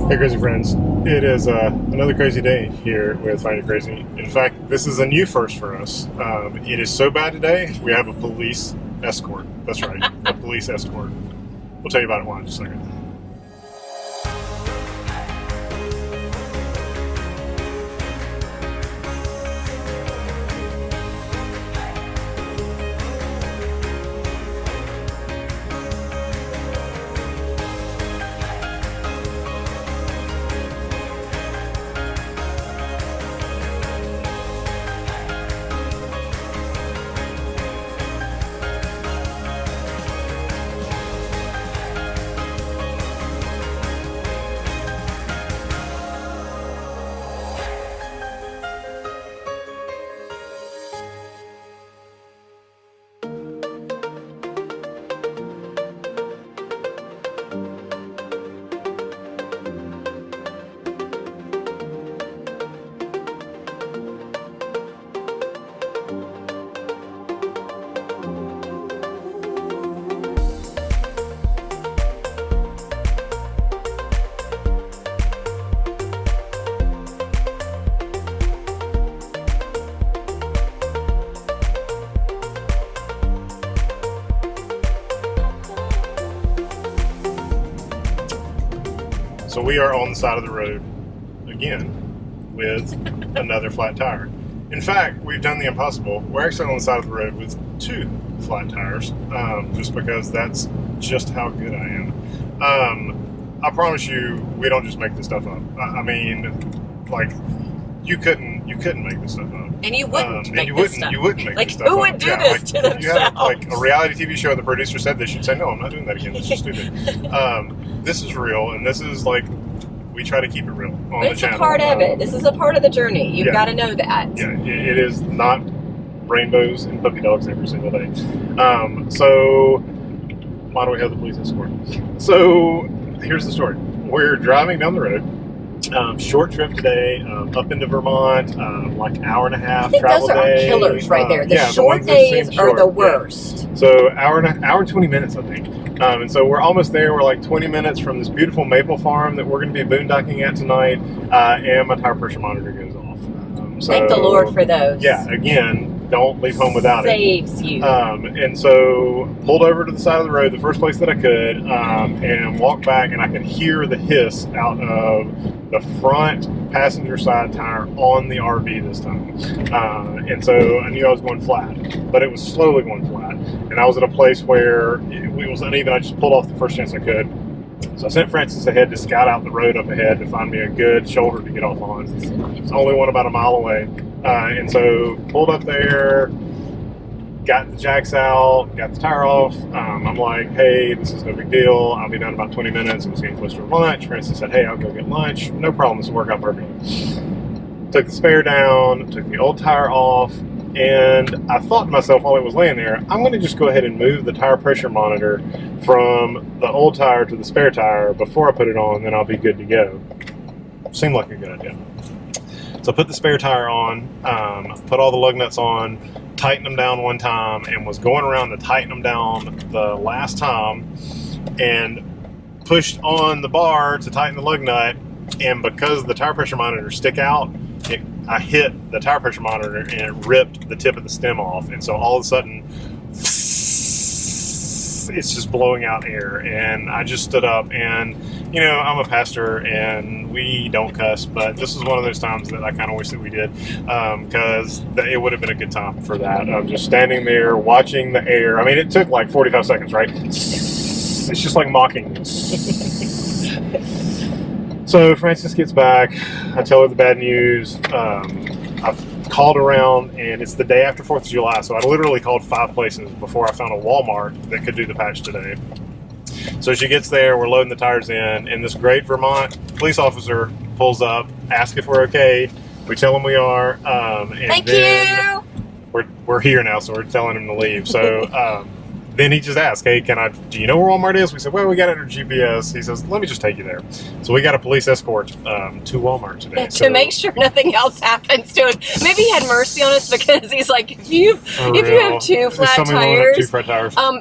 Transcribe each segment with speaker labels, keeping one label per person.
Speaker 1: Hey crazy friends, it is another crazy day here with Find It Crazy. In fact, this is a new first for us. It is so bad today, we have a police escort. That's right, a police escort. We'll tell you about it in just a second. So we are on the side of the road again with another flat tire. In fact, we've done the impossible. We're actually on the side of the road with two flat tires, just because that's just how good I am. I promise you, we don't just make this stuff up. I mean, like, you couldn't make this stuff up.
Speaker 2: And you wouldn't make
Speaker 1: you
Speaker 2: this
Speaker 1: wouldn't,
Speaker 2: stuff.
Speaker 1: You wouldn't make
Speaker 2: like,
Speaker 1: this stuff up.
Speaker 2: who would do this to themselves?
Speaker 1: If you had, like, a reality TV show and the producer said this, you'd say, no, I'm not doing that again. This is stupid. This is real, and this is, like, we try to keep it real on the channel.
Speaker 2: It's a part of it. This is a part of the journey. You've got to know that.
Speaker 1: Yeah, it is not rainbows and puppy dogs every single day. So, why do we have the police escort? So, here's the story. We're driving down the road. Short trip today, up into Vermont, like hour and a half travel day.
Speaker 2: Those are killers right there. The short days are the worst.
Speaker 1: Yeah. So hour and 20 minutes, I think. And so we're almost there. We're like 20 minutes from this beautiful maple farm that we're going to be boondocking at tonight. And my tire pressure monitor goes off. So,
Speaker 2: thank the Lord for those.
Speaker 1: Yeah, again, don't leave home without it.
Speaker 2: Saves you.
Speaker 1: And so pulled over to the side of the road, the first place that I could, and walked back, and I could hear the hiss out of the front passenger side tire on the RV this time. And so I knew I was going flat, but it was slowly going flat. And I was at a place where it was uneven. I just pulled off the first chance I could. So I sent Francis ahead to scout out the road up ahead to find me a good shoulder to get off on. It's only one about a mile away. And so pulled up there, got the jacks out, got the tire off. I'm like, hey, this is no big deal. I'll be done in about 20 minutes. It was getting close to lunch. Francis said, hey, I'll go get lunch. No problem. This will work out perfectly. Took the spare down, took the old tire off, and I thought to myself while it was laying there, I'm going to just go ahead and move the tire pressure monitor from the old tire to the spare tire before I put it on, then I'll be good to go. Seemed like a good idea. So I put the spare tire on, put all the lug nuts on, tightened them down one time, and was going around to tighten them down the last time, and pushed on the bar to tighten the lug nut, and because the tire pressure monitors stick out, I hit the tire pressure monitor and it ripped the tip of the stem off, and so all of a sudden it's just blowing out air. And I just stood up, and you know, I'm a pastor and we don't cuss, but this is one of those times that I kind of wish that we did, because it would have been a good time for that. I'm just standing there watching the air. I mean, it took like 45 seconds, right? It's just like mocking me. So Francis gets back, I tell her the bad news. I've called around, and it's the day after 4th of July, so I literally called 5 places before I found a Walmart that could do the patch today. So she gets there, we're loading the tires in, and this great Vermont police officer pulls up, asks if we're okay. We tell him we are. And
Speaker 2: Thank you!
Speaker 1: We're here now, so we're telling him to leave. So then he just asked, hey, do you know where Walmart is? We said, well, we got it on GPS. He says, let me just take you there. So we got a police escort to Walmart today.
Speaker 2: To make sure nothing else happens to him. Maybe he had mercy on us, because he's like, if you have two flat tires,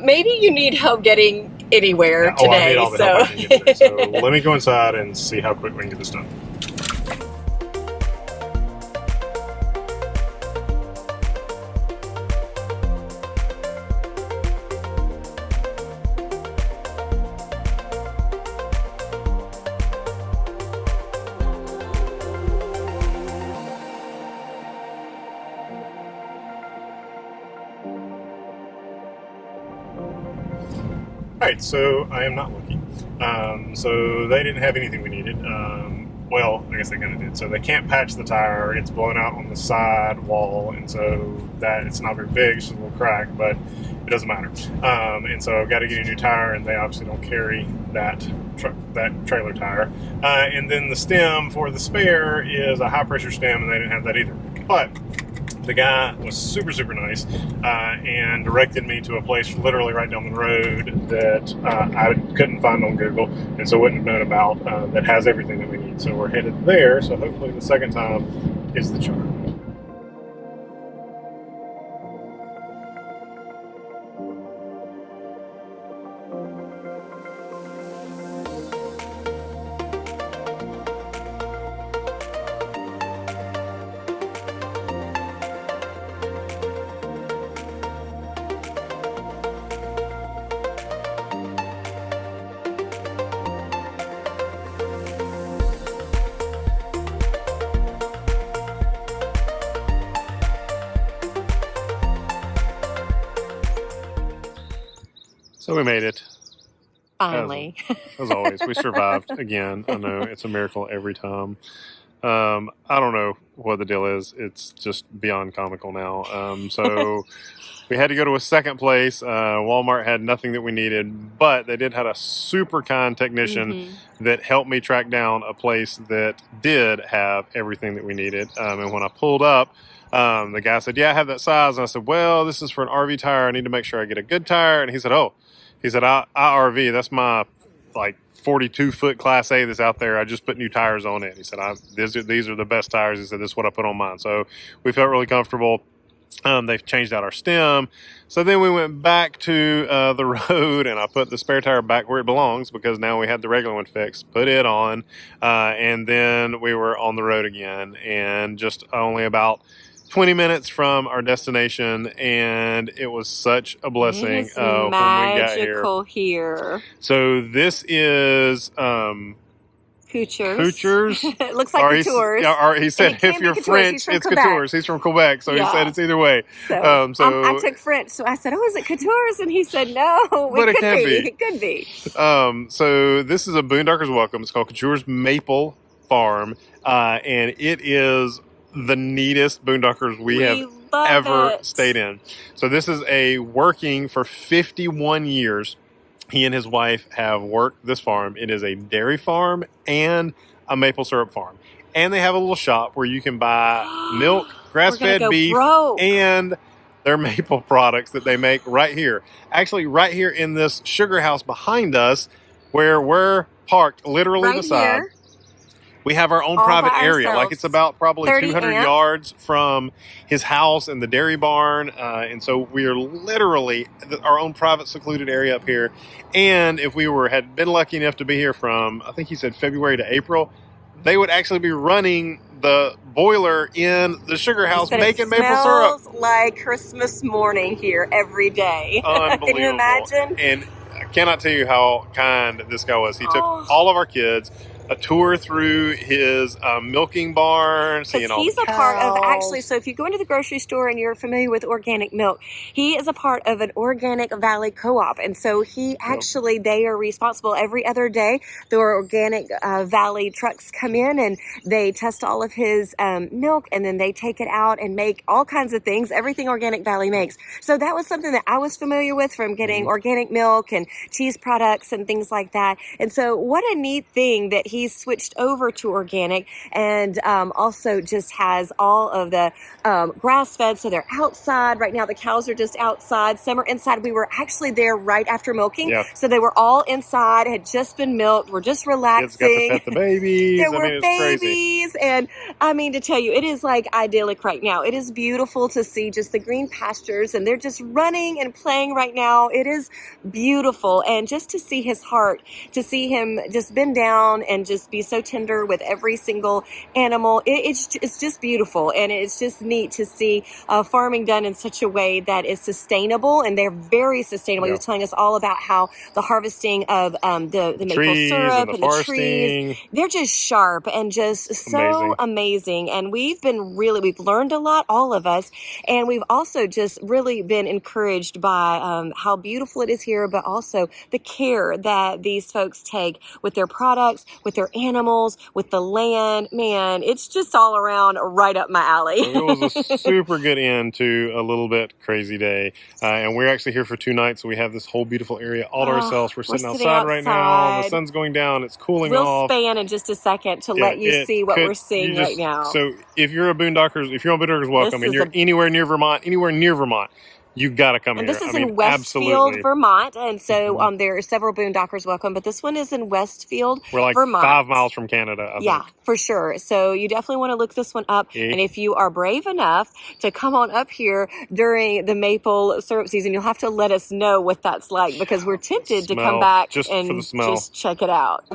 Speaker 1: maybe you need help getting
Speaker 2: anywhere
Speaker 1: Oh, I
Speaker 2: today.
Speaker 1: need all the help I can get today. So let me go inside and see how quick we can get this done. Alright, so I am not lucky. So they didn't have anything we needed. Well, I guess they kind of did. So they can't patch the tire. It's blown out on the side wall, and so that it's not very big. It's just a little crack, but it doesn't matter. And so I've got to get a new tire, and they obviously don't carry that trailer tire. And then the stem for the spare is a high pressure stem, and they didn't have that either. But the guy was super, super nice and directed me to a place literally right down the road that I couldn't find on Google, and so wouldn't have known about, that has everything that we need. So we're headed there, so hopefully the second time is the charm. So we made it.
Speaker 2: Finally.
Speaker 1: As always, we survived again. I know it's a miracle every time. I don't know what the deal is. It's just beyond comical now. So we had to go to a second place. Walmart had nothing that we needed, but they did have a super kind technician that helped me track down a place that did have everything that we needed. And when I pulled up, the guy said, "Yeah, I have that size." And I said, "Well, this is for an RV tire. I need to make sure I get a good tire." And he said, I RV, that's my like 42-foot Class A that's out there. I just put new tires on it. He said, these are the best tires. He said, this is what I put on mine. So we felt really comfortable. They've changed out our stem. So then we went back to the road, and I put the spare tire back where it belongs because now we had the regular one fixed, put it on, and then we were on the road again, and just only about 20 minutes from our destination, and it was such a blessing
Speaker 2: It's
Speaker 1: when we got here.
Speaker 2: magical here.
Speaker 1: So this is
Speaker 2: Couture's. It looks like Couture's.
Speaker 1: He said if you're French, it's Couture's. He's from Quebec, so he said it's either way.
Speaker 2: So, I took French, so I said, "Oh, is it Couture's?" And he said, "No,
Speaker 1: but it could be.
Speaker 2: It could be."
Speaker 1: So this is a Boondockers Welcome. It's called Couture's Maple Farm, and it is the neatest Boondockers we have ever stayed in. So this is working for 51 years. He and his wife have worked this farm. It is a dairy farm and a maple syrup farm. And they have a little shop where you can buy milk, grass-fed beef, and their maple products that they make right here. Actually, right here in this sugar house behind us, where we're parked literally
Speaker 2: right
Speaker 1: beside.
Speaker 2: Here.
Speaker 1: We have our own private area. Like it's about probably 200 yards from his house and the dairy barn. And so we are literally our own private secluded area up here. And if we had been lucky enough to be here from, I think he said February to April, they would actually be running the boiler in the sugar house making maple syrup.
Speaker 2: It smells like Christmas morning here every day.
Speaker 1: Unbelievable.
Speaker 2: Can you imagine?
Speaker 1: And I cannot tell you how kind this guy was. He took all of our kids a tour through his milking barn, seeing all the cows. He's a part of,
Speaker 2: actually, so if you go into the grocery store and you're familiar with organic milk, he is a part of an Organic Valley co-op. And so they are responsible every other day. The Organic Valley trucks come in and they test all of his milk, and then they take it out and make all kinds of things, everything Organic Valley makes. So that was something that I was familiar with from getting organic milk and cheese products and things like that. And so what a neat thing that he's switched over to organic, and also just has all of the grass-fed, so they're outside. Right now the cows are just outside. Some are inside. We were actually there right after milking, so they were all inside, had just been milked. We're just relaxing.
Speaker 1: Kids got to pet the babies.
Speaker 2: There were babies. days. And I mean, to tell you, it is like idyllic right now. It is beautiful to see just the green pastures, and they're just running and playing right now. It is beautiful. And just to see his heart, to see him just bend down and just be so tender with every single animal, it's just beautiful. And it's just neat to see farming done in such a way that is sustainable, and they're very sustainable.
Speaker 1: Yeah.
Speaker 2: He was telling us all about how the harvesting of the maple
Speaker 1: trees
Speaker 2: syrup
Speaker 1: and
Speaker 2: and the trees, they're just sharp and just so amazing. And we've learned a lot, all of us, and we've also just really been encouraged by how beautiful it is here, but also the care that these folks take with their products, with their animals, with the land. Man, it's just all around right up my alley.
Speaker 1: So it was a super good end to a little bit crazy day, and we're actually here for 2 nights, so we have this whole beautiful area all to ourselves. We're sitting outside right now. The sun's going down. It's cooling off.
Speaker 2: We'll span in just a second to let you see what we're seeing right now.
Speaker 1: So if you're on Boondockers Welcome, and you're anywhere near Vermont, you got to come here.
Speaker 2: And this is in Westfield, Vermont. And so there are several Boondockers Welcome, but this one is in Westfield,
Speaker 1: We're like
Speaker 2: Vermont.
Speaker 1: 5 miles from Canada, I think.
Speaker 2: For sure. So you definitely want to look this one up. And if you are brave enough to come on up here during the maple syrup season, you'll have to let us know what that's like, because we're tempted to come back and just check it out.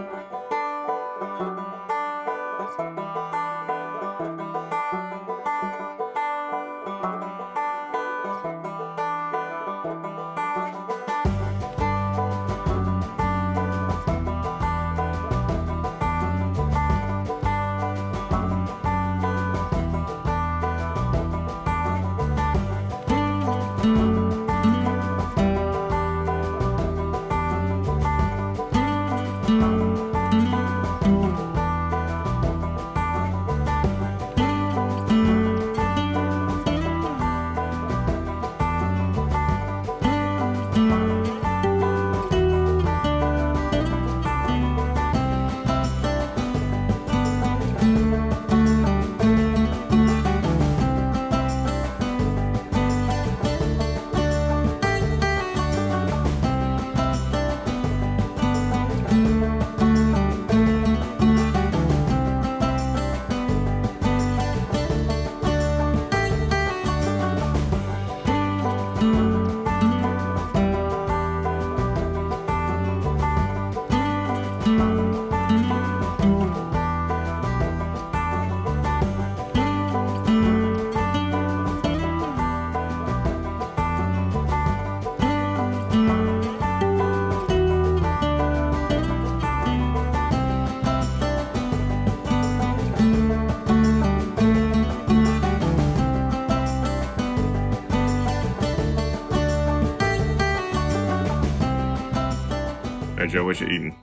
Speaker 1: Hey Joe, what you eating?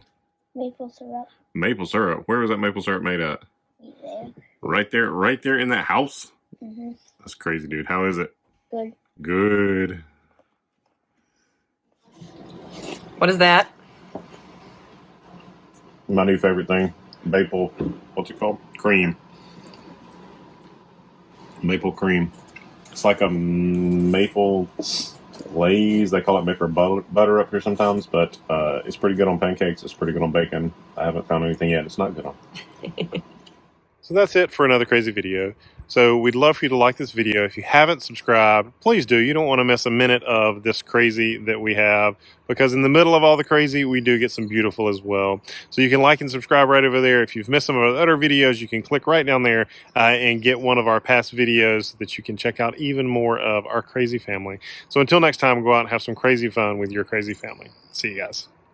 Speaker 3: Maple syrup.
Speaker 1: Maple syrup. Where was that maple syrup made at?
Speaker 3: There.
Speaker 1: Right there in that house?
Speaker 3: Mm-hmm.
Speaker 1: That's crazy, dude. How is it?
Speaker 3: Good.
Speaker 1: Good.
Speaker 2: What is that?
Speaker 1: My new favorite thing. Maple, what's it called? Cream. Maple cream. It's like a maple glaze. They call it maple butter up here sometimes, but it's pretty good on pancakes. It's pretty good on bacon. I haven't found anything yet it's not good on. So that's it for another crazy video. So we'd love for you to like this video. If you haven't subscribed, please do. You don't want to miss a minute of this crazy that we have, because in the middle of all the crazy, we do get some beautiful as well. So you can like and subscribe right over there. If you've missed some of our other videos, you can click right down there and get one of our past videos so that you can check out even more of our crazy family. So until next time, go out and have some crazy fun with your crazy family. See you guys.